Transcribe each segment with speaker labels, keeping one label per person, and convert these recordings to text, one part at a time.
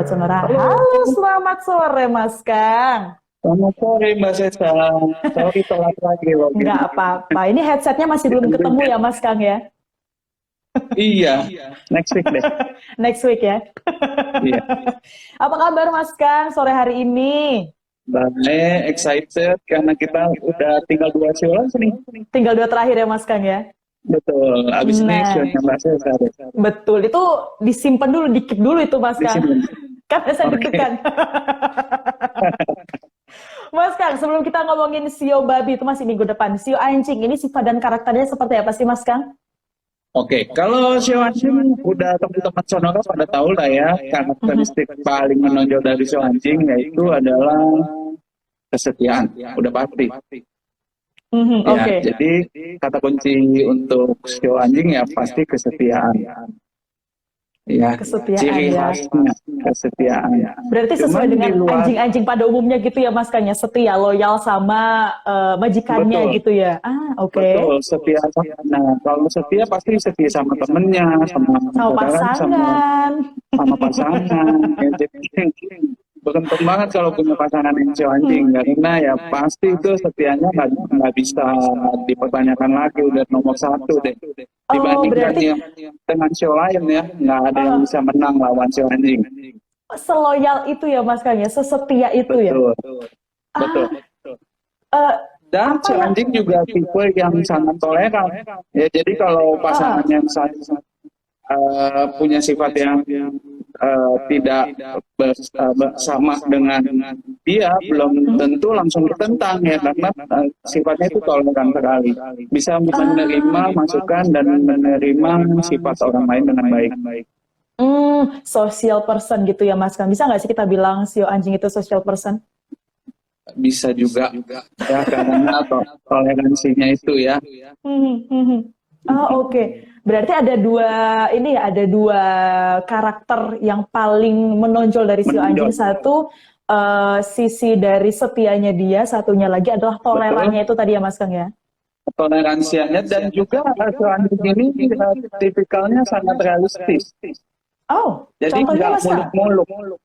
Speaker 1: Sonora.
Speaker 2: Halo,
Speaker 1: Halo, selamat sore Mas Kang.
Speaker 2: selamat sore Mbak Sesa. Sorry telat lagi login.
Speaker 1: Nggak apa-apa. Ini headsetnya masih belum ketemu ya Mas Kang ya?
Speaker 2: Iya, next week deh.
Speaker 1: Next week ya.
Speaker 2: Iya,
Speaker 1: Apa kabar Mas Kang sore hari ini?
Speaker 2: Mbak excited karena kita udah tinggal 2 show lagi nih.
Speaker 1: Tinggal 2 terakhir ya Mas Kang ya?
Speaker 2: Betul, abis ini
Speaker 1: Nah,
Speaker 2: show-nya Mbak Sesa deh.
Speaker 1: betul. Itu disimpan dulu, dikit dulu itu Mas
Speaker 2: Di
Speaker 1: Kang.
Speaker 2: sini.
Speaker 1: Kan saya
Speaker 2: Oke.
Speaker 1: deg-degan. Mas Kang, sebelum kita ngomongin sio babi itu masih minggu depan. Sio anjing ini sifat dan karakternya seperti apa sih Mas Kang?
Speaker 2: Oke, kalau show anjing udah teman-teman Sonora pada tahu lah ya, karakteristik paling menonjol dari show anjing yaitu adalah kesetiaan, udah pasti. Ya,
Speaker 1: Oke.
Speaker 2: jadi kata kunci untuk show anjing ya pasti kesetiaan. Ya,
Speaker 1: Kesetiaan
Speaker 2: ciri
Speaker 1: ya.
Speaker 2: khasnya kesetiaan.
Speaker 1: Berarti sesuai
Speaker 2: Cuman di
Speaker 1: dengan
Speaker 2: luar
Speaker 1: anjing-anjing pada umumnya gitu ya Mas Kang ya, setia, loyal sama majikannya
Speaker 2: betul,
Speaker 1: gitu ya. Ah, oke.
Speaker 2: betul setia. Nah, kalau setia pasti setia sama temennya, sama
Speaker 1: Sama
Speaker 2: saudara,
Speaker 1: pasangan.
Speaker 2: sama pasangan. Ya, jadi beruntung banget kalau punya pasangan yang show anjing karena ya pasti itu setianya nggak bisa dipertanyakan lagi, udah nomor satu deh
Speaker 1: Oh,
Speaker 2: dibandingkan
Speaker 1: berarti
Speaker 2: yang dengan show lain ya nggak ada yang bisa menang lawan show anjing.
Speaker 1: seloyal itu ya Mas Kang ya, sesetia itu ya.
Speaker 2: Betul, betul.
Speaker 1: Ah, eh,
Speaker 2: Dan
Speaker 1: apa
Speaker 2: si
Speaker 1: yang
Speaker 2: anjing juga tipe yang sangat toleran. Ya, jadi kalau pasangan yang punya sifat yang tidak sama dengan dia, belum tentu langsung ditentang ya, karena sifatnya itu toleran sekali. Bisa menerima masukan dan menerima sifat orang lain dengan baik.
Speaker 1: social person gitu ya Mas Kang. Bisa nggak sih kita bilang sio anjing itu social person?
Speaker 2: Bisa juga ya karena toleransinya itu ya.
Speaker 1: Oh, oke. Berarti ada dua karakter yang paling menonjol dari sio anjing.
Speaker 2: Menonjol.
Speaker 1: Satu sisi dari setianya dia, satunya lagi adalah tolerannya
Speaker 2: Betul,
Speaker 1: itu tadi ya Mas Kang ya.
Speaker 2: toleransianya dan juga anjing ini tipikalnya sangat realistis.
Speaker 1: Oh,
Speaker 2: Jadi
Speaker 1: contohnya
Speaker 2: nggak
Speaker 1: Mas Kang?
Speaker 2: muluk-muluk.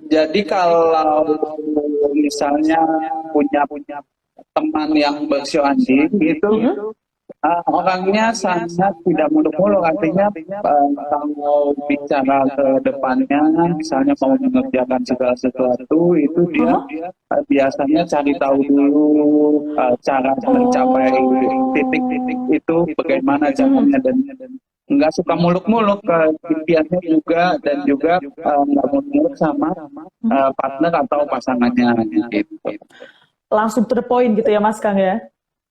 Speaker 2: Jadi kalau misalnya punya teman yang bersio anjing itu orangnya sangat tidak muluk-muluk, artinya kalau bicara ke depannya misalnya mau mengerjakan segala sesuatu itu dia biasanya cari tahu dulu cara mencapai titik-titik itu bagaimana caranya dan nggak suka muluk-muluk ke impiannya juga dan juga nggak muluk-muluk sama partner atau pasangannya gitu.
Speaker 1: Langsung to the point gitu ya Mas Kang ya.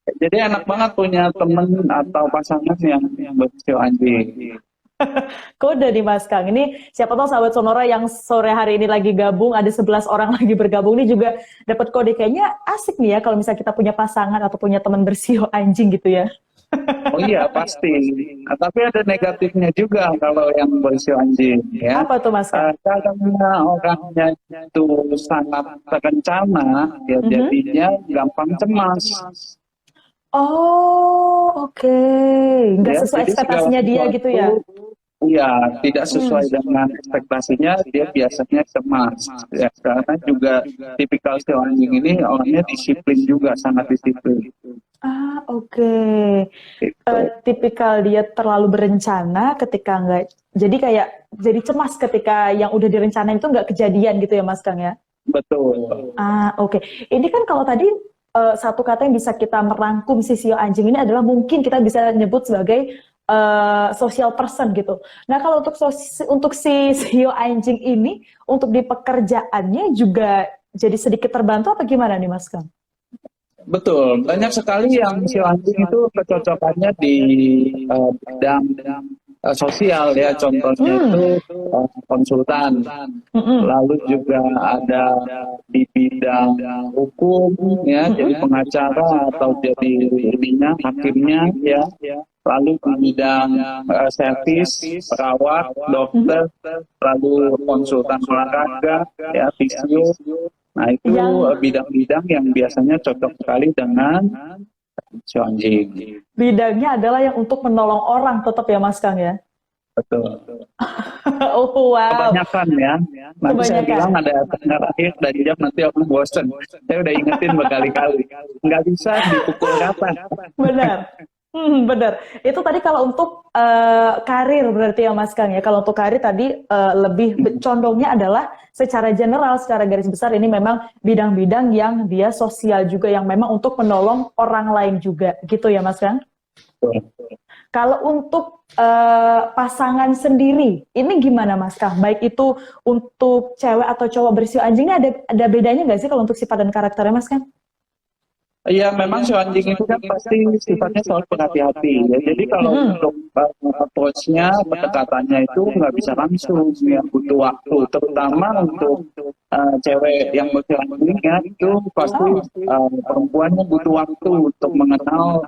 Speaker 2: Jadi enak banget punya temen atau pasangan yang bersio anjing.
Speaker 1: Kode nih Mas Kang. Ini siapa tahu sahabat Sonora yang sore hari ini lagi gabung, ada 11 orang lagi bergabung ini juga dapat kode. Kayaknya asik nih ya kalau misalnya kita punya pasangan atau punya teman bersio anjing gitu ya.
Speaker 2: Oh iya pasti. Nah, tapi ada negatifnya juga kalau yang bersio anjing ya.
Speaker 1: Apa tuh Mas Kang?
Speaker 2: Karena orangnya itu sangat terencana, ya jadinya gampang cemas.
Speaker 1: Oh, oke. Nggak
Speaker 2: Ya,
Speaker 1: sesuai
Speaker 2: jadi segala
Speaker 1: ekspektasinya dia gitu ya.
Speaker 2: sesuatu ya tidak sesuai dengan ekspektasinya, dia biasanya cemas. Ya, karena juga tipikal si anjing ini orangnya disiplin juga, sangat disiplin.
Speaker 1: Ah, oke.
Speaker 2: Gitu.
Speaker 1: Tipikal dia terlalu berencana ketika nggak, jadi cemas ketika yang udah direncanain itu nggak kejadian gitu ya Mas Kang ya.
Speaker 2: Betul.
Speaker 1: Ah, oke. Ini kan kalau tadi satu kata yang bisa kita merangkum si sio anjing ini adalah mungkin kita bisa nyebut sebagai social person gitu. Nah, kalau untuk si sio anjing ini untuk di pekerjaannya juga jadi sedikit terbantu apa gimana nih Mas Kang?
Speaker 2: Betul, banyak sekali yang si anjing itu kecocokannya di bidang sosial ya, contohnya itu konsultan, lalu juga ada di bidang hukum ya, jadi pengacara atau jadi hakimnya ya, lalu di bidang servis, perawat, dokter, lalu konsultan olahraga ya, fisio. Nah, itu bidang-bidang yang biasanya cocok sekali dengan si anjing.
Speaker 1: Bidangnya adalah yang untuk menolong orang tetap ya Mas Kang ya?
Speaker 2: betul.
Speaker 1: Oh wow,
Speaker 2: Kebanyakan ya. Nanti saya bilang
Speaker 1: kebanyakan.
Speaker 2: ada tanggal akhir dan jam, nanti aku bosen. Saya udah ingetin berkali-kali. Nggak bisa dipukul rata.
Speaker 1: Benar. Benar. Itu tadi kalau untuk karir berarti ya Mas Kang ya. Kalau untuk karir tadi lebih condongnya adalah secara general, secara garis besar ini memang bidang-bidang yang dia sosial juga, yang memang untuk menolong orang lain juga, gitu ya Mas Kang. Kalau untuk pasangan sendiri, ini gimana Mas Kang? Baik itu untuk cewek atau cowok bersio anjing, ini ada bedanya nggak sih kalau untuk sifat dan karakternya Mas Kang?
Speaker 2: Iya, memang si anjing itu kan pasti sifatnya selalu berhati-hati ya. Jadi kalau untuk approach-nya, pendekatannya itu nggak bisa langsung, ya butuh waktu. Terutama untuk cewek yang berkelanjutan ya, itu pasti perempuannya butuh waktu untuk mengenal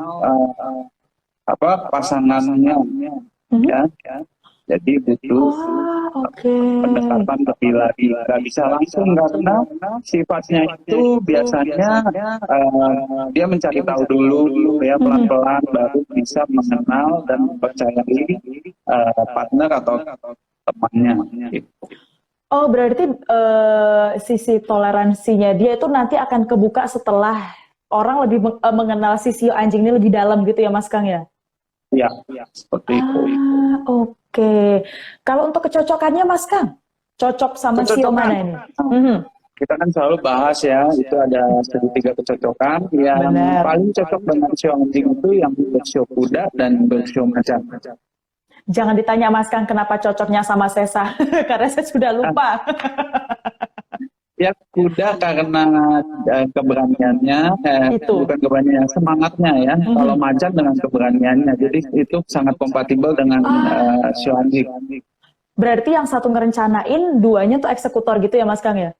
Speaker 2: pasangannya, ya. Jadi butuh
Speaker 1: Oke.
Speaker 2: pendekatan lebih lagi, nggak bisa langsung karena sifatnya itu biasanya dia mencari tahu dulu ya, pelan-pelan baru bisa mengenal dan mempercayai partner atau temannya gitu.
Speaker 1: Oh, berarti sisi toleransinya dia itu nanti akan kebuka setelah orang lebih mengenal sisi anjing ini lebih dalam gitu ya Mas Kang ya?
Speaker 2: Ya, seperti itu.
Speaker 1: Oke. Kalau untuk kecocokannya Mas Kang, cocok sama sio mana ini?
Speaker 2: Kita kan selalu bahas ya, itu ada segitiga kecocokan. Yang
Speaker 1: Benar.
Speaker 2: paling cocok dengan sio anjing itu yang bersio kuda dan bersio macan.
Speaker 1: Jangan ditanya Mas Kang kenapa cocoknya sama Sesa, karena saya sudah lupa.
Speaker 2: Ya kuda karena keberaniannya,
Speaker 1: Itu.
Speaker 2: bukan keberaniannya, semangatnya ya. Kalau macan dengan keberaniannya, jadi itu sangat kompatibel dengan sio anjing.
Speaker 1: Berarti yang satu ngerencanain, duanya tuh eksekutor gitu ya Mas Kang ya?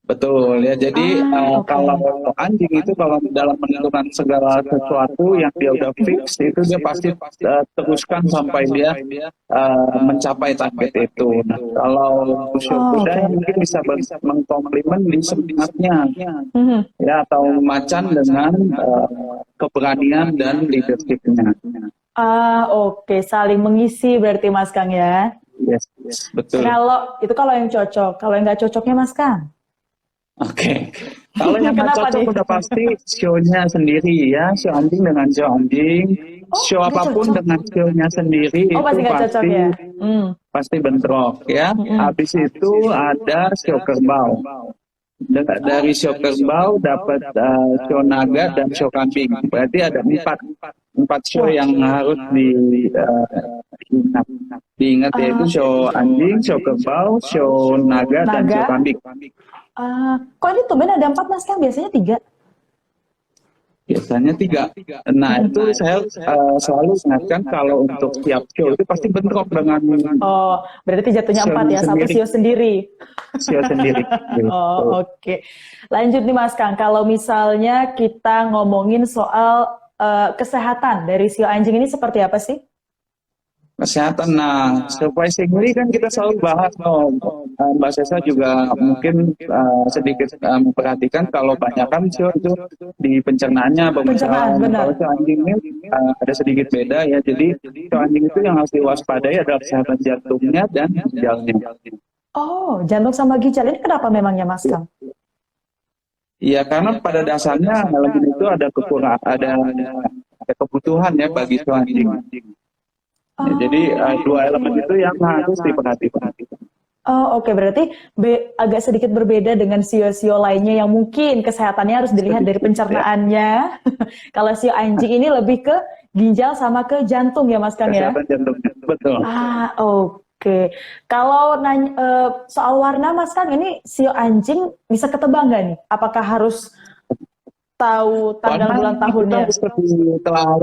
Speaker 2: Betul ya. Jadi
Speaker 1: Oke.
Speaker 2: kalau anjing itu kalau dalam menentukan segala sesuatu yang dia udah fix, itu dia pasti teruskan sampai dia mencapai target itu. Nah, kalau sio kuda mungkin bisa mengkomplimen di semangatnya, ya, atau macan dengan keberanian dan leadership-nya.
Speaker 1: Oke, saling mengisi berarti Mas Kang ya.
Speaker 2: Yes, betul.
Speaker 1: Kalau yang cocok, kalau yang nggak cocoknya Mas Kang.
Speaker 2: Oke. Kalau yang nggak
Speaker 1: Kenapa
Speaker 2: cocok
Speaker 1: nih?
Speaker 2: udah pasti sionya sendiri ya, sio anjing dengan sio anjing, sio
Speaker 1: nggak
Speaker 2: apapun
Speaker 1: cocok.
Speaker 2: dengan sionya sendiri
Speaker 1: Oh,
Speaker 2: itu
Speaker 1: pasti nggak cocok ya?
Speaker 2: pasti bentrok ya. Habis itu ada sio kerbau. Dari sio kerbau dapat sio naga dan sio kambing. Berarti ada empat sio yang harus diingat yaitu sio anjing, sio kerbau, sio naga, dan sio kambing.
Speaker 1: Kok ini tumben ada 4 Mas Kang? Biasanya 3.
Speaker 2: Biasanya 3. Nah, itu saya selalu ingatkan kalau untuk tiap sio itu pasti bentrok dengan
Speaker 1: Oh, berarti jatuhnya 4 ya, satu sio sendiri.
Speaker 2: Sio sendiri.
Speaker 1: Oh, oke. Lanjut nih Mas Kang, kalau misalnya kita ngomongin soal kesehatan dari sio anjing ini seperti apa sih?
Speaker 2: Kesehatan. Nah, surprisingly kan kita selalu bahas, Mbak Sesa juga mungkin sedikit memperhatikan kalau banyakkan sio itu di pencernaannya bermasalah. Kalau sio anjing ini ada sedikit beda ya. Jadi sio anjing itu yang harus diwaspadai adalah kesehatan jantungnya dan ginjalnya.
Speaker 1: Oh, jantung sama ginjal ini kenapa memangnya Mas Kang?
Speaker 2: Iya, karena pada dasarnya elemen itu ada kekurangan, ada kebutuhan ya bagi sio anjing. Ya, jadi dua elemen itu yang harus diperhatikan.
Speaker 1: Oh, oke. Berarti agak sedikit berbeda dengan sio-sio lainnya yang mungkin kesehatannya harus dilihat dari pencernaannya. Kalau sio anjing ini lebih ke ginjal sama ke jantung ya Mas Kang ya?
Speaker 2: Kesehatan jantungnya, betul.
Speaker 1: Oke. Kalau soal warna Mas Kang, ini sio anjing bisa ketebak nggak nih? Apakah harus tahu tanggal bulan tahunnya?
Speaker 2: Telah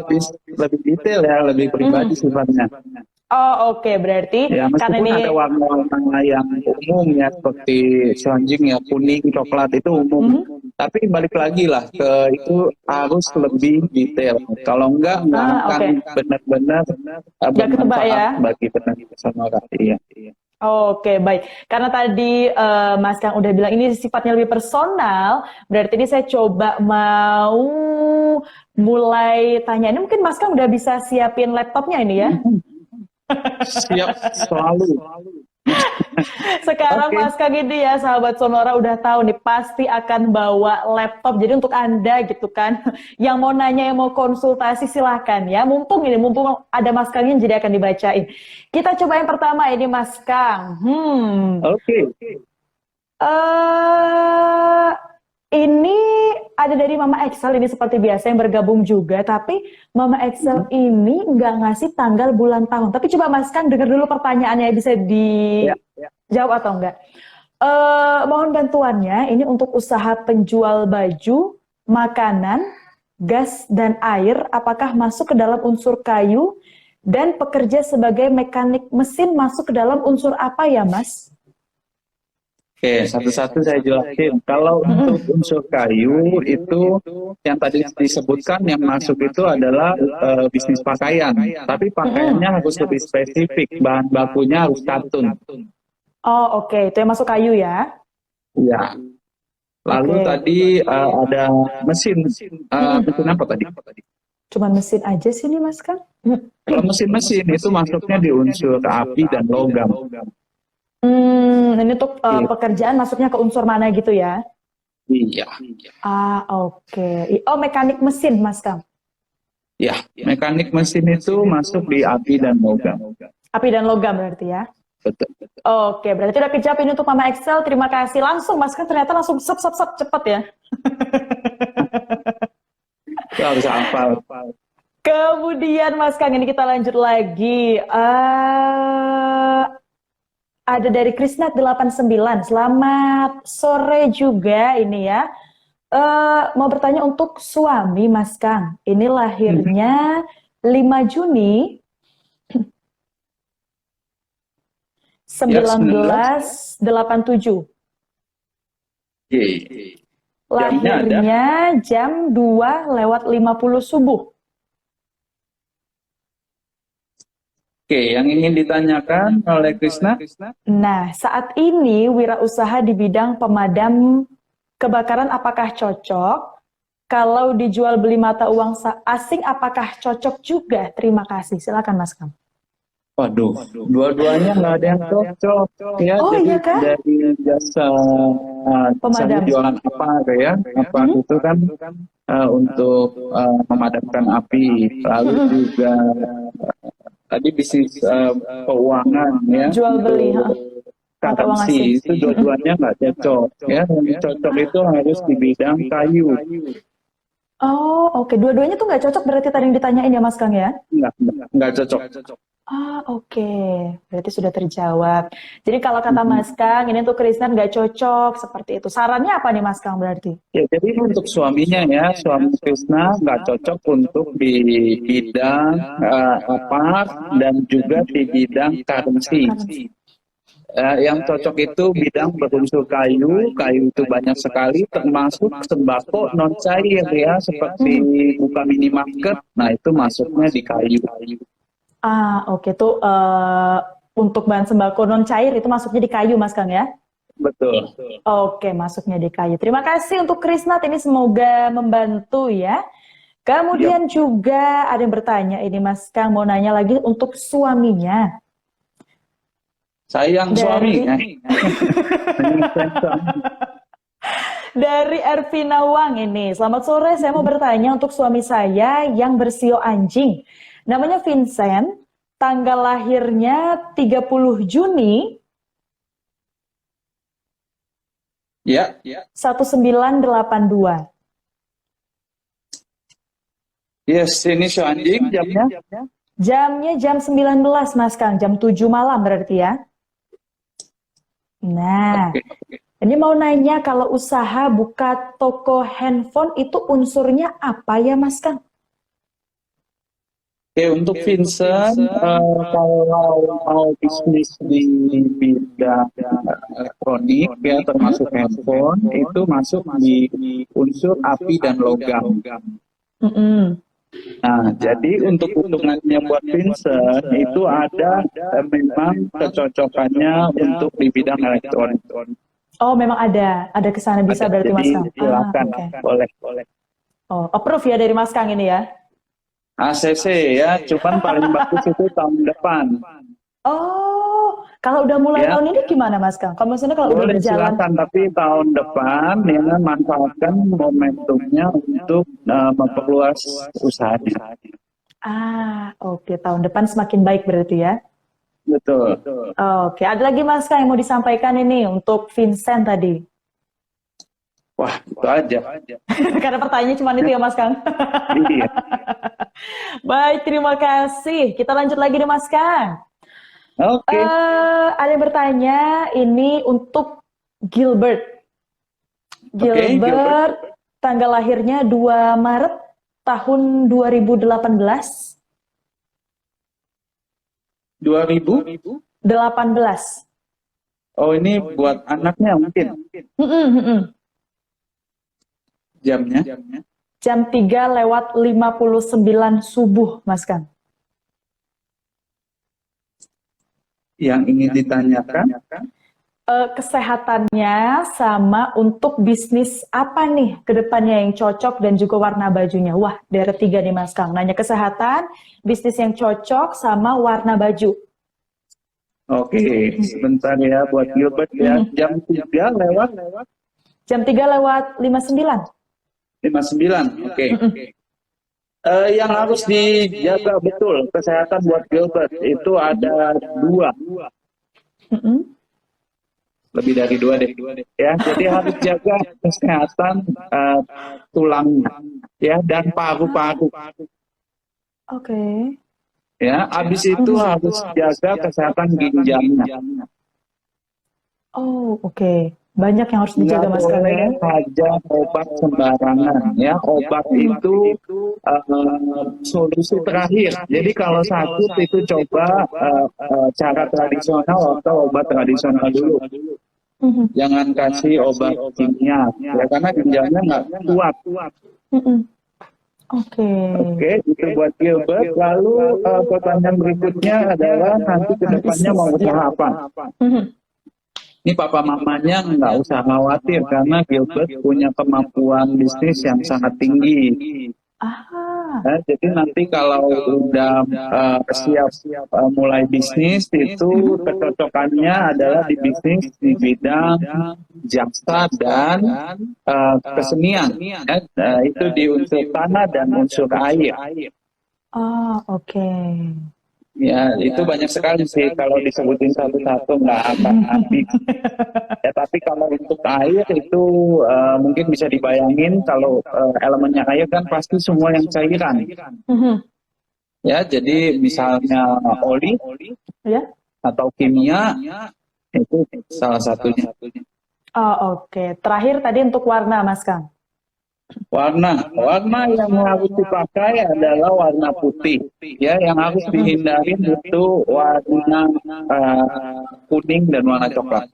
Speaker 2: lebih detail ya, lebih pribadi sifatnya.
Speaker 1: Oh, oke. Berarti
Speaker 2: ya,
Speaker 1: karena ini
Speaker 2: ada warna-warna yang umum ya, seperti sio anjing ya, kuning, coklat itu umum. Tapi balik lagi lah ke itu harus lebih detail. Kalau enggak akan benar-benar bermanfaat bagi peternak sama rakyat.
Speaker 1: Oke, baik. Karena tadi Mas Kang udah bilang ini sifatnya lebih personal, berarti ini saya coba mau mulai tanya. Ini mungkin Mas Kang udah bisa siapin laptopnya ini ya?
Speaker 2: Siap selalu.
Speaker 1: Sekarang
Speaker 2: Oke.
Speaker 1: Mas Kang ini ya, sahabat Sonora udah tahu nih, pasti akan bawa laptop. Jadi untuk Anda gitu kan, yang mau nanya, yang mau konsultasi silahkan ya. Mumpung ada Mas Kang yang jadi akan dibacain. Kita coba yang pertama ini Mas Kang.
Speaker 2: Oke.
Speaker 1: eh ini ada dari Mama Excel ini seperti biasa yang bergabung juga, tapi Mama Excel ini nggak ngasih tanggal bulan tahun. Tapi coba Mas Kang dengar dulu pertanyaannya, bisa
Speaker 2: Ya.
Speaker 1: dijawab atau enggak. Mohon bantuannya, ini untuk usaha penjual baju, makanan, gas, dan air, apakah masuk ke dalam unsur kayu, dan pekerja sebagai mekanik mesin masuk ke dalam unsur apa ya Mas?
Speaker 2: Oke, satu-satu saya jelasin. Kalau untuk unsur kayu itu yang tadi disebutkan yang masuk itu adalah bisnis pakaian. Tapi pakaiannya harus lebih spesifik, bahan bakunya harus katun.
Speaker 1: Oh oke, itu yang masuk kayu ya.
Speaker 2: Ya. Lalu
Speaker 1: Oke.
Speaker 2: tadi ada mesin. Mesin apa tadi?
Speaker 1: Cuman mesin aja sih nih Mas Kang.
Speaker 2: Kalau mesin-mesin itu masuknya di unsur api dan logam.
Speaker 1: Ini untuk pekerjaan masuknya ke unsur mana gitu ya?
Speaker 2: Iya.
Speaker 1: Oke. Oh, mekanik mesin, Mas Kang.
Speaker 2: Ya, mekanik mesin itu masuk di api dan logam.
Speaker 1: Api dan logam berarti ya?
Speaker 2: Betul.
Speaker 1: Oke, berarti udah kejawab ini untuk Mama Excel. Terima kasih. Langsung, Mas Kang, ternyata langsung sep cepet ya.
Speaker 2: Itu harus hafal.
Speaker 1: Kemudian, Mas Kang, ini kita lanjut lagi. Ada dari Krisnat 89. Selamat sore juga ini ya. Mau bertanya untuk suami Mas Kang. Ini lahirnya 5 Juni 1987. Lahirnya jam 2:50 subuh.
Speaker 2: Oke, yang ingin ditanyakan oleh Krisna?
Speaker 1: Nah, saat ini wirausaha di bidang pemadam kebakaran apakah cocok? Kalau dijual beli mata uang asing apakah cocok juga? Terima kasih. Silakan Mas Kam.
Speaker 2: Waduh, dua-duanya nggak ada yang cocok ya.
Speaker 1: Oh,
Speaker 2: jadi
Speaker 1: iya kan?
Speaker 2: dari jasa
Speaker 1: Pemadam.
Speaker 2: jualan apa ya? Apa itu kan untuk memadamkan api. Lalu juga tadi bisnis keuangan ya.
Speaker 1: Jual beli, mata uang
Speaker 2: currency
Speaker 1: asing.
Speaker 2: itu dua-duanya nggak cocok ya. Yang cocok itu harus di bidang kayu.
Speaker 1: Oh, oke. Dua-duanya tuh nggak cocok berarti tadi yang ditanyain ya Mas Kang ya?
Speaker 2: Nggak cocok.
Speaker 1: Oke. Berarti sudah terjawab. Jadi kalau kata Mas Kang, ini untuk Kristen nggak cocok seperti itu. Sarannya apa nih Mas Kang berarti?
Speaker 2: Ya, jadi untuk suaminya ya, suami Krisna nggak cocok untuk di bidang apa dan juga di bidang currency. Yang cocok itu bidang berunsur kayu itu banyak sekali, termasuk sembako non cair ya, seperti buka minimarket. Nah itu masuknya di kayu.
Speaker 1: Oke. Tuh untuk bahan sembako non cair itu masuknya di kayu Mas Kang ya?
Speaker 2: Betul.
Speaker 1: Oke, masuknya di kayu. Terima kasih untuk Krisnat, ini semoga membantu ya. Kemudian juga ada yang bertanya, ini Mas Kang mau nanya lagi untuk suaminya.
Speaker 2: Sayang suaminya.
Speaker 1: Dari Ervina Wang ini, selamat sore, saya mau bertanya untuk suami saya yang bersio anjing. Namanya Vincent, tanggal lahirnya 30 Juni 1982.
Speaker 2: Yes, ini si anjing jamnya?
Speaker 1: Jamnya jam 19 Mas Kang, jam 7 malam berarti ya. Nah, ini mau nanya kalau usaha buka toko handphone itu unsurnya apa ya Mas Kang?
Speaker 2: Oke, untuk Vincent, kalau mau bisnis di bidang elektronik ya termasuk handphone itu masuk di unsur api dan logam. Nah, jadi untuk hitungannya buat Vincent itu ada memang kecocokannya untuk di bidang elektronik.
Speaker 1: Oh, memang ada ke sana bisa berarti Mas Kang.
Speaker 2: Silakan, boleh.
Speaker 1: Oh, approve ya dari Mas Kang ini ya.
Speaker 2: ACC ya, cuman paling bagus itu tahun depan.
Speaker 1: Oh, kalau udah mulai
Speaker 2: Ya,
Speaker 1: tahun ini gimana Mas Kang? Kalau maksudnya kalau udah
Speaker 2: boleh
Speaker 1: berjalan,
Speaker 2: silakan, tapi tahun depan ya manfaatkan momentumnya untuk memperluas usahanya.
Speaker 1: oke, tahun depan semakin baik berarti ya.
Speaker 2: Betul.
Speaker 1: Oke, ada lagi Mas Kang yang mau disampaikan ini untuk Vincent tadi.
Speaker 2: Wah, itu aja.
Speaker 1: Karena pertanyaannya cuma itu ya Mas Kang.
Speaker 2: Iya.
Speaker 1: Baik, terima kasih. Kita lanjut lagi nih Mas Kang.
Speaker 2: Oke.
Speaker 1: Ada yang bertanya ini untuk Gilbert.
Speaker 2: Oke,
Speaker 1: Gilbert, tanggal lahirnya 2 Maret tahun 2018.
Speaker 2: 2000?
Speaker 1: 18.
Speaker 2: Oh, ini buat anaknya mungkin jamnya.
Speaker 1: Jam 3:59 subuh, Mas Kang.
Speaker 2: Yang ingin ditanyakan,
Speaker 1: Kesehatannya sama untuk bisnis apa nih ke depannya yang cocok dan juga warna bajunya. Wah, dari 3 nih Mas Kang. Nanya kesehatan, bisnis yang cocok sama warna baju.
Speaker 2: oke, sebentar ya buat Gilbert ya. Jam 3 lewat
Speaker 1: Jam 3:59.
Speaker 2: 59. Oke. Yang harus dijaga betul kesehatan buat Gilbert itu ada 2.
Speaker 1: Mm-mm.
Speaker 2: Lebih dari 2 deh. Ya, jadi harus jaga kesehatan tulangnya ya dan paru-paru.
Speaker 1: Oke.
Speaker 2: Ya, habis itu harus jaga kesehatan ginjalnya.
Speaker 1: Oh, oke. Banyak yang harus
Speaker 2: Nggak
Speaker 1: dijaga Mas Kang ya.
Speaker 2: boleh saja obat sembarangan ya. Obat itu solusi terakhir. Jadi kalau sakit itu coba cara tradisional atau obat tradisional dulu.
Speaker 1: Mhm.
Speaker 2: Jangan kasih obat kimia ya karena ginjalnya nggak kuat.
Speaker 1: Mm-mm. Oke.
Speaker 2: Oke, itu buat Gilbert. Lalu pertanyaan berikutnya adalah nanti ke depannya mau usaha apa?
Speaker 1: Mhm.
Speaker 2: Ini papa mamanya nggak usah khawatir karena Gilbert punya kemampuan bisnis yang sangat tinggi.
Speaker 1: Ah.
Speaker 2: Ya, jadi nanti kalau udah siap mulai bisnis itu kecocokannya adalah di bisnis di bidang jasa dan kesenian. Ya, itu di unsur tanah dan unsur air.
Speaker 1: Oh, oke.
Speaker 2: Ya, itu banyak sekali sih kalau disebutin satu-satu nggak akan habis. Ya, tapi kalau untuk air itu mungkin bisa dibayangin kalau elemennya air kan pasti semua yang cairan.
Speaker 1: Mhm.
Speaker 2: Ya, jadi misalnya oli
Speaker 1: Ya.
Speaker 2: atau kimia itu salah satunya.
Speaker 1: Oh, oke. Terakhir tadi untuk warna Mas Kang.
Speaker 2: Warna yang harus dipakai adalah warna putih. Ya, yang harus dihindarin itu warna kuning dan warna coklat.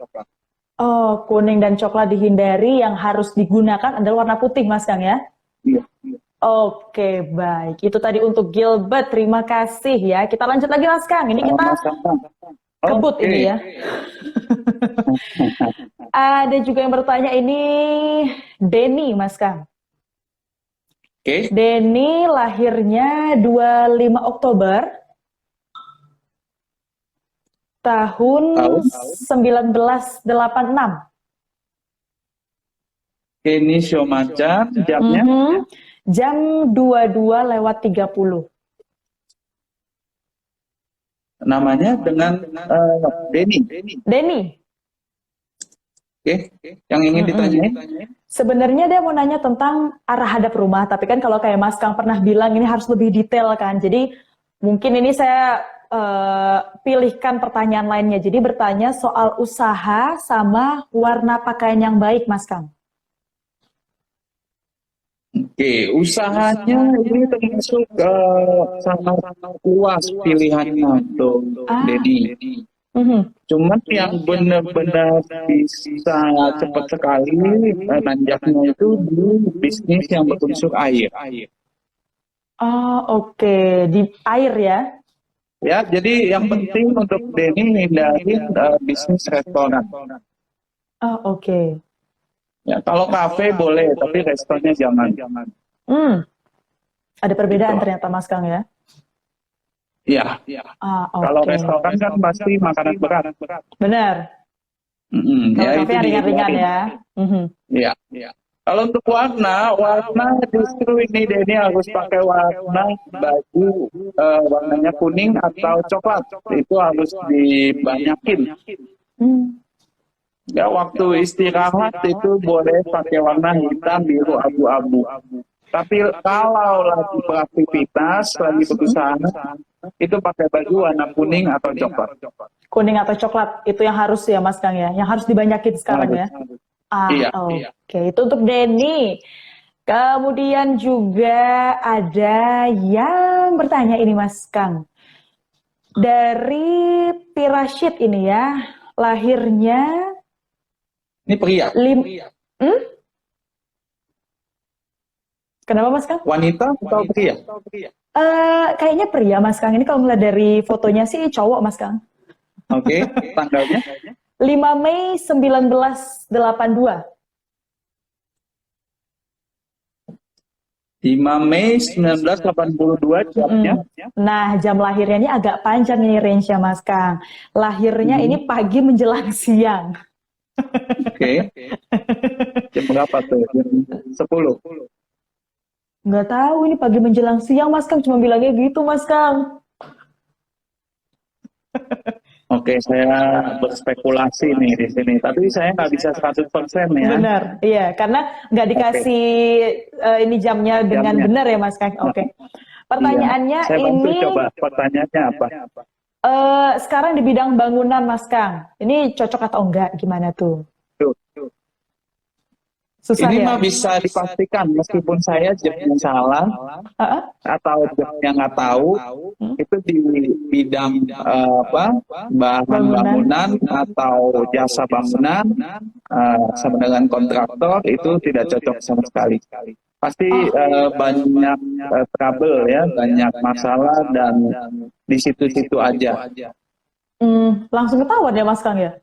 Speaker 1: Oh, kuning dan coklat dihindari, yang harus digunakan adalah warna putih Mas Kang ya.
Speaker 2: Iya.
Speaker 1: Oke, baik. Itu tadi untuk Gilbert. Terima kasih ya. Kita lanjut lagi Mas Kang. Ini kita kebut
Speaker 2: Oke.
Speaker 1: ini ya. Ada juga yang bertanya ini Denny Mas Kang.
Speaker 2: Oke.
Speaker 1: Denny lahirnya 25 Oktober tahun 1986.
Speaker 2: Oke, ini show macan jamnya.
Speaker 1: Jam 22:30.
Speaker 2: Namanya dengan Denny.
Speaker 1: Denny.
Speaker 2: Oke, yang ingin ditanyain?
Speaker 1: Sebenarnya dia mau nanya tentang arah hadap rumah, tapi kan kalau kayak Mas Kang pernah bilang ini harus lebih detail kan. Jadi mungkin ini saya pilihkan pertanyaan lainnya. Jadi bertanya soal usaha sama warna pakaian yang baik, Mas Kang.
Speaker 2: Oke, usahanya ini termasuk sangat luas pilihannya untuk Denny. Cuman yang benar-benar bisa cepat sekali nanjaknya itu di bisnis yang berunsur air.
Speaker 1: Oh, oke. Di air ya?
Speaker 2: Ya, jadi yang penting untuk Denny hindarin bisnis restoran.
Speaker 1: Oh, oke.
Speaker 2: Ya, kalau kafe boleh, tapi restorannya jangan.
Speaker 1: Ada perbedaan
Speaker 2: Gitu.
Speaker 1: ternyata Mas Kang ya.
Speaker 2: Iya. Kalau
Speaker 1: Oke.
Speaker 2: restoran kan pasti makanan berat.
Speaker 1: Benar. Kalau
Speaker 2: Ya
Speaker 1: kafe
Speaker 2: itu
Speaker 1: yang ringan-ringan
Speaker 2: dihindarin.
Speaker 1: ya. Mhm.
Speaker 2: Iya. Kalau untuk warna justru ini Denny harus pakai warna baju warnanya kuning atau coklat. Itu harus dibanyakin.
Speaker 1: Hmm.
Speaker 2: Ya waktu istirahat itu boleh pakai warna hitam, biru, abu-abu. Tapi kalau lagi beraktivitas, lagi berusaha, itu pakai baju warna kuning atau coklat.
Speaker 1: Kuning atau coklat itu yang harus ya Mas Kang ya. Yang harus dibanyakin sekarang ya.
Speaker 2: Iya.
Speaker 1: Oke. Itu untuk Denny. Kemudian juga ada yang bertanya ini Mas Kang. Dari Pirashid ini ya. Lahirnya
Speaker 2: Ini pria.
Speaker 1: Kenapa Mas Kang?
Speaker 2: Wanita atau pria?
Speaker 1: Kayaknya pria Mas Kang. Ini kalau melihat dari fotonya sih cowok Mas Kang.
Speaker 2: Oke, tanggalnya?
Speaker 1: 5 Mei 1982.
Speaker 2: 5 Mei 1982 jamnya.
Speaker 1: Nah, jam lahirnya ini agak panjang ini range-nya Mas Kang. Lahirnya ini pagi menjelang siang.
Speaker 2: Oke. Jam berapa tuh? Jam 10.
Speaker 1: Nggak tahu ini pagi menjelang siang Mas Kang. Cuma bilangnya gitu Mas Kang.
Speaker 2: Oke, saya berspekulasi nih di sini. Tapi saya nggak bisa 100% ya.
Speaker 1: Benar, iya. Karena nggak dikasih ini jamnya dengan benar ya Mas Kang. Oke. Pertanyaannya
Speaker 2: Saya bantu
Speaker 1: ini
Speaker 2: coba pertanyaannya apa?
Speaker 1: sekarang di bidang bangunan Mas Kang. Ini cocok atau enggak? Gimana tuh? Susah
Speaker 2: Ini
Speaker 1: ya?
Speaker 2: mah bisa dipastikan meskipun saya jamnya salah atau jamnya nggak tahu, itu di bidang bahan bangunan atau jasa bangunan sama dengan kontraktor itu tidak cocok sama sekali. Pasti banyak trouble ya, banyak masalah dan di situ-situ aja.
Speaker 1: Langsung ketahuan ya Mas Kang ya?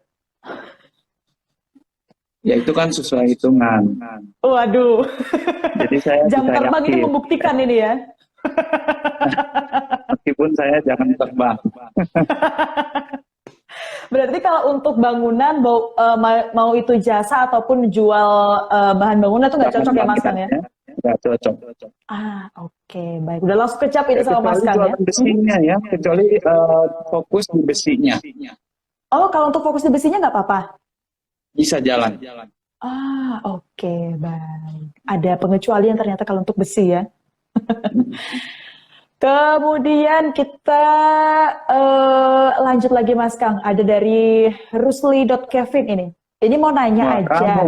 Speaker 2: Ya itu kan sesuai hitungan.
Speaker 1: Waduh.
Speaker 2: Jadi saya
Speaker 1: jam
Speaker 2: bisa
Speaker 1: terbang
Speaker 2: yakin.
Speaker 1: ini membuktikan ini ya.
Speaker 2: Meskipun saya jangan terbang.
Speaker 1: Berarti kalau untuk bangunan mau itu jasa ataupun jual bahan bangunan itu nggak cocok ya Mas Kang ya?
Speaker 2: Nggak cocok.
Speaker 1: Oke, baik. Udah langsung kecap itu sama Mas Kang ya?
Speaker 2: Besinya ya, kecuali fokus di besinya.
Speaker 1: Oh, kalau untuk fokus di besinya nggak apa-apa?
Speaker 2: Bisa jalan.
Speaker 1: Oke, baik. Ada pengecualian ternyata kalau untuk besi ya. Kemudian kita lanjut lagi Mas Kang. Ada dari Rusli.Kevin ini. Ini mau nanya aja.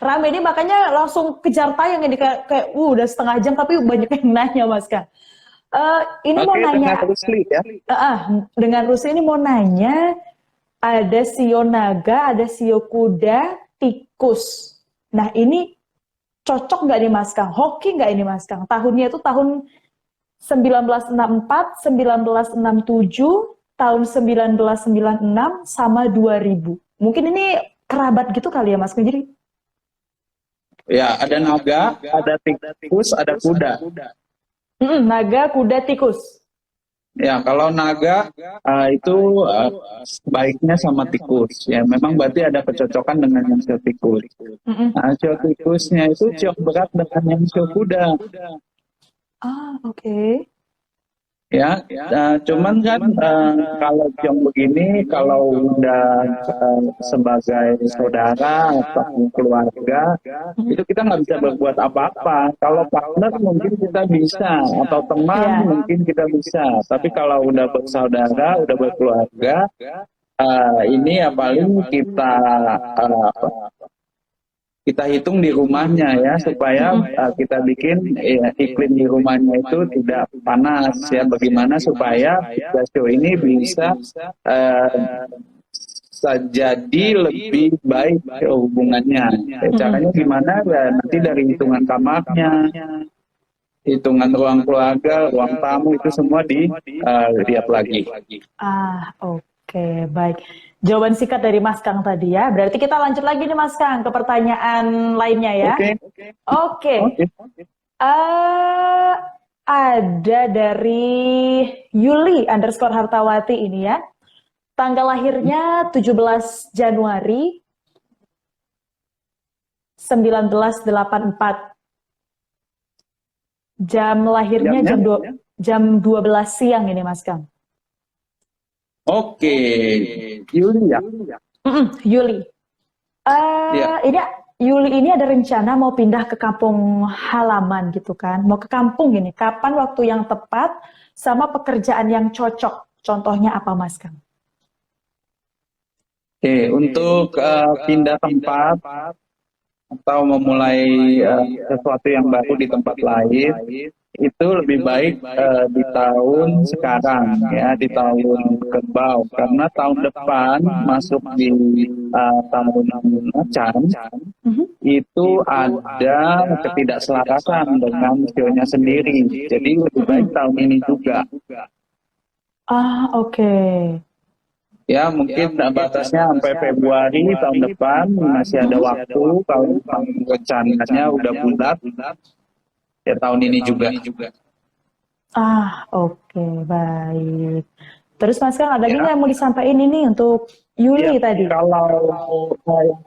Speaker 1: Rame ini makanya langsung kejar tayang ini kayak udah setengah jam tapi banyak yang nanya Mas Kang. Ini mau nanya.
Speaker 2: Dengan Rusli ya.
Speaker 1: Dengan Rusli ini mau nanya. Ada sio naga, ada sio kuda, tikus. Nah ini cocok nggak nih Mas Kang? Hoki nggak ini Mas Kang? Tahunnya itu tahun 1964, 1967, tahun 1996, sama 2000. Mungkin ini kerabat gitu kali ya Mas Kang? Jadi
Speaker 2: ya ada naga, ada tikus, ada kuda.
Speaker 1: Naga, kuda, tikus.
Speaker 2: Ya, kalau naga itu baiknya sama tikus. Ya, memang berarti ada kecocokan dengan yang sio tikus. Nah, sio tikusnya itu ciok berat dengan yang sio kuda.
Speaker 1: Oke.
Speaker 2: Ya, cuman kan kalau yang begini, kalau udah sebagai saudara atau keluarga, itu kita nggak bisa berbuat apa-apa. Kalau partner mungkin kita bisa, atau teman mungkin kita bisa. Tapi kalau udah bersaudara, udah berkeluarga, ini ya paling kita hitung di rumahnya ya, supaya kita bikin iklim di rumahnya itu tidak panas ya. Bagaimana supaya sio ini bisa jadi lebih baik hubungannya. Caranya gimana? Ya, nanti dari hitungan kamarnya, hitungan ruang keluarga, ruang tamu itu semua dilihat lagi.
Speaker 1: Oke, baik. Jawaban singkat dari Mas Kang tadi ya. Berarti kita lanjut lagi nih Mas Kang ke pertanyaan lainnya ya. Oke. Eh, ada dari Yuli _ Hartawati ini ya. Tanggal lahirnya 17 Januari 1984. Jam lahirnya
Speaker 2: Jamnya?
Speaker 1: jam 12 siang ini Mas Kang.
Speaker 2: Oke, Yuli ya.
Speaker 1: Yuli.
Speaker 2: Iya.
Speaker 1: Ini Yuli ini ada rencana mau pindah ke kampung halaman gitu kan. Mau ke kampung gini. Kapan waktu yang tepat sama pekerjaan yang cocok? Contohnya apa Mas Kang?
Speaker 2: Oke, untuk pindah tempat atau memulai sesuatu yang baru di tempat lain, itu lebih baik di tahun sekarang ya, di tahun kerbau, karena tahun depan masuk di tahun macan, itu ada ketidakselarasan dengan sionya sendiri. Jadi lebih baik tahun ini juga.
Speaker 1: Oke.
Speaker 2: Ya, mungkin batasnya sampai Februari tahun depan, masih ada waktu. Kalau rencananya udah bulat, ya tahun ini juga.
Speaker 1: Oke, baik. Terus Mas Kang ada lagi nggak yang mau disampaikan ini untuk Yuli tadi?
Speaker 2: Kalau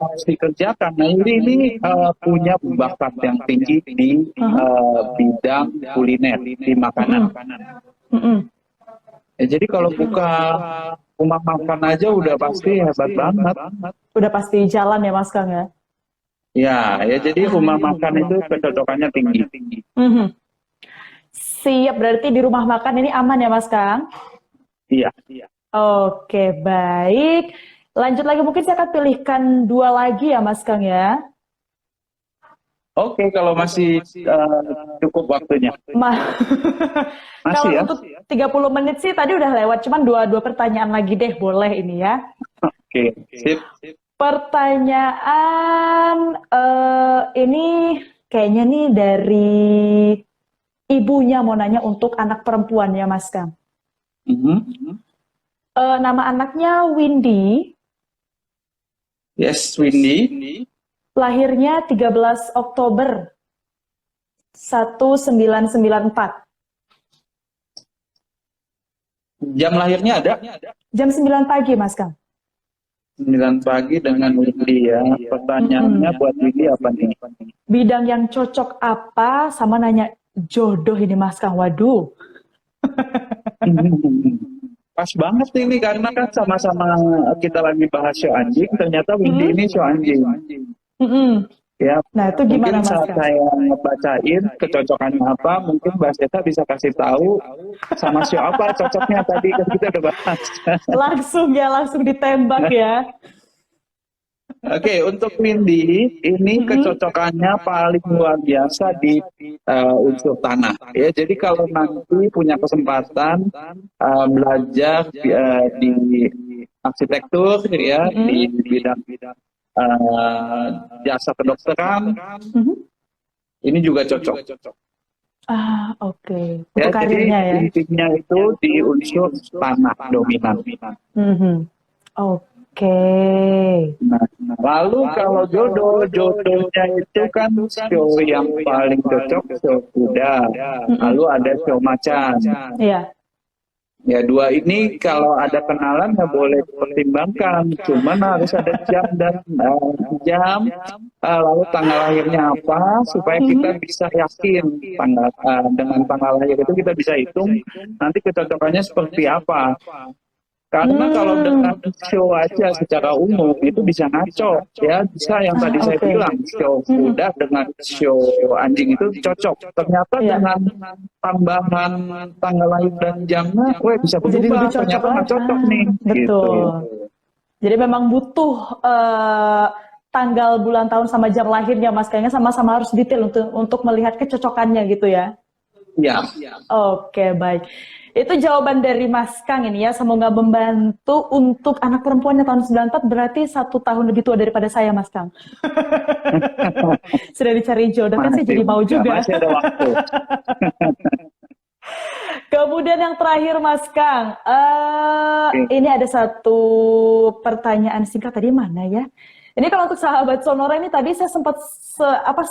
Speaker 2: harus dikerjakan, nah Yuli ini punya bakat yang tinggi di bidang kuliner, di makanan. Ya, jadi kalau buka rumah makan aja udah pasti hebat banget.
Speaker 1: Udah pasti jalan ya Mas Kang ya?
Speaker 2: Ya, jadi rumah makan itu kecocokannya tinggi.
Speaker 1: Siap, berarti di rumah makan ini aman ya Mas Kang?
Speaker 2: Iya.
Speaker 1: Oke, baik. Lanjut lagi, mungkin saya akan pilihkan 2 lagi ya Mas Kang ya.
Speaker 2: Oke, kalau masih cukup waktunya. Masih
Speaker 1: Kalau
Speaker 2: ya?
Speaker 1: untuk 30 menit sih tadi udah lewat, cuman dua pertanyaan lagi deh, boleh ini ya.
Speaker 2: Oke, sip.
Speaker 1: Pertanyaan ini kayaknya nih dari ibunya mau nanya untuk anak perempuan ya Mas Kang. Nama anaknya Windy.
Speaker 2: Yes, Windy.
Speaker 1: Lahirnya 13 Oktober 1994.
Speaker 2: Jam lahirnya ada?
Speaker 1: Jam 9 pagi Mas Kang.
Speaker 2: 9 pagi dengan Windy ya. Pertanyaannya buat Windy apa nih?
Speaker 1: Bidang yang cocok apa, sama nanya jodoh ini Mas Kang. Waduh.
Speaker 2: Pas banget ini karena kan sama-sama kita lagi bahas show anjing, ternyata Windy ini show anjing. Ya,
Speaker 1: nah itu gimana
Speaker 2: mungkin
Speaker 1: Mas
Speaker 2: saat
Speaker 1: Kang?
Speaker 2: saya ngebacain kecocokannya apa, mungkin Mbak Seta bisa kasih tahu sama show apa cocoknya tadi kan kita udah bahas.
Speaker 1: Langsung ditembak ya.
Speaker 2: Oke, untuk Windy ini kecocokannya paling luar biasa di unsur tanah. Ya, jadi kalau nanti punya kesempatan belajar di arsitektur ya, di bidang jasa kedokteran, ini juga cocok.
Speaker 1: Oke.
Speaker 2: Ya,
Speaker 1: Untuk
Speaker 2: jadi
Speaker 1: karirnya ya.
Speaker 2: intinya itu di unsur tanah dominan.
Speaker 1: Oke.
Speaker 2: Nah, lalu kalau jodohnya itu kan show yang paling cocok show kuda, lalu ada show macan.
Speaker 1: Iya.
Speaker 2: Ya, 2 ini kalau ada kenalan ya boleh dipertimbangkan, cuman harus ada jam dan lalu tanggal lahirnya apa supaya kita bisa yakin dengan tanggal lahir itu kita bisa hitung nanti kecocokannya seperti apa. Karena kalau dengan show aja secara umum itu bisa ngaco ya, bisa yang tadi saya bilang show kuda dengan show anjing itu cocok, ternyata dengan tambahan tanggal lahir dan jamnya bisa berubah, ternyata nggak cocok nih.
Speaker 1: Betul gitu. Jadi memang butuh tanggal, bulan, tahun sama jam lahirnya Mas, kayaknya sama-sama harus detail untuk melihat kecocokannya gitu ya.
Speaker 2: Iya.
Speaker 1: Oke, baik. Itu jawaban dari Mas Kang ini ya, semoga membantu. Untuk anak perempuannya tahun 94 berarti 1 tahun lebih tua daripada saya Mas Kang. Sudah dicari jodoh kan, saya jadi mau juga.
Speaker 2: Masih ada waktu.
Speaker 1: Kemudian yang terakhir Mas Kang, ini ada satu pertanyaan singkat tadi mana ya? Ini kalau untuk sahabat Sonora ini tadi saya sempat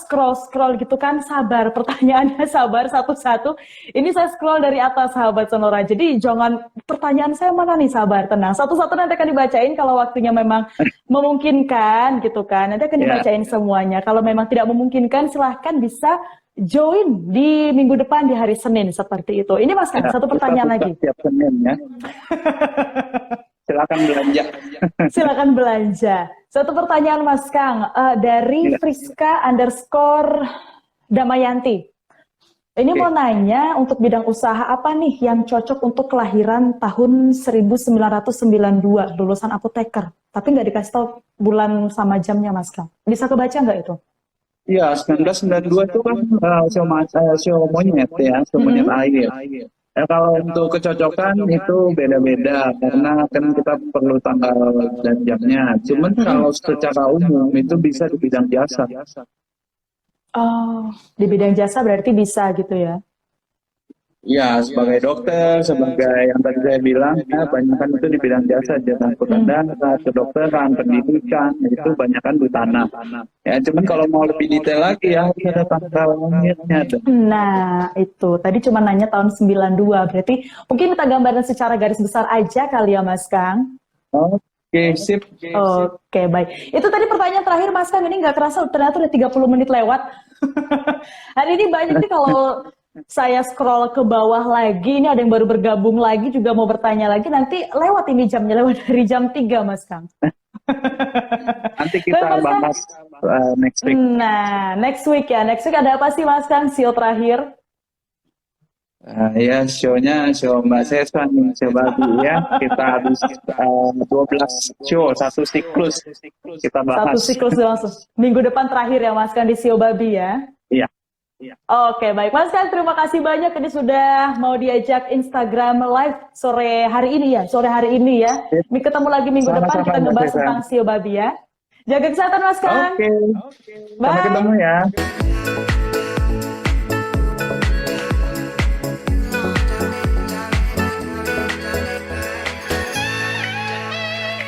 Speaker 1: scroll gitu kan, sabar pertanyaannya sabar satu-satu. Ini saya scroll dari atas sahabat Sonora. Jadi jangan pertanyaan saya mana nih, sabar, tenang. Satu-satu nanti akan dibacain kalau waktunya memang memungkinkan gitu kan. Nanti akan dibacain semuanya. Kalau memang tidak memungkinkan silahkan bisa join di minggu depan di hari Senin seperti itu. Ini Mas Kang, satu pertanyaan lagi.
Speaker 2: Tiap Senin ya. Silakan belanja.
Speaker 1: Silakan belanja. Satu pertanyaan Mas Kang dari Friska __ Damayanti. Ini mau nanya untuk bidang usaha apa nih yang cocok untuk kelahiran tahun 1992, lulusan apoteker. Tapi nggak dikasih tahu bulan sama jamnya Mas Kang. Bisa kebaca nggak itu?
Speaker 2: Iya, 1992 itu kan sio monyet ya, sio monyet air. Ya, kalau untuk kecocokan itu beda-beda karena kan kita perlu tanggal dan jamnya. Cuman kalau secara umum itu bisa di bidang jasa.
Speaker 1: Oh, di bidang jasa berarti bisa gitu ya?
Speaker 2: Ya, sebagai dokter, sebagai yang tadi saya bilang, ya, banyakan itu di bidang jasa, jasa angkutan darat, kedokteran, pendidikan, itu banyakan di tanah. Ya, cuman kalau mau lebih detail lagi ya, harus ada tanggal lahirnya.
Speaker 1: Nah, itu. Tadi cuma nanya tahun 92, berarti mungkin kita gambarkan secara garis besar aja kali ya Mas Kang?
Speaker 2: Oke, sip.
Speaker 1: Oke, baik. Itu tadi pertanyaan terakhir Mas Kang, ini nggak kerasa ternyata udah 30 menit lewat. Hari ini banyak nih kalau saya scroll ke bawah lagi, ini ada yang baru bergabung lagi juga mau bertanya lagi, nanti lewat ini jamnya, lewat dari jam 3 Mas Kang.
Speaker 2: Nanti kita bahas next week.
Speaker 1: Nah, next week ya, next week ada apa sih Mas Kang, show terakhir?
Speaker 2: Ya, show Mbak Sesa nih, show babi ya. Kita habis 12 show, satu siklus kita bahas.
Speaker 1: Satu siklus langsung. Minggu depan terakhir ya Mas Kang di Sio Babi ya?
Speaker 2: Iya.
Speaker 1: Oke, baik. Mas Kang, terima kasih banyak ini sudah mau diajak Instagram Live sore hari ini ya. Ketemu lagi minggu depan kita ngebahas tentang Sio Babi ya. Jaga kesehatan Mas Kang.
Speaker 2: Oke. Sampai ketemu ya.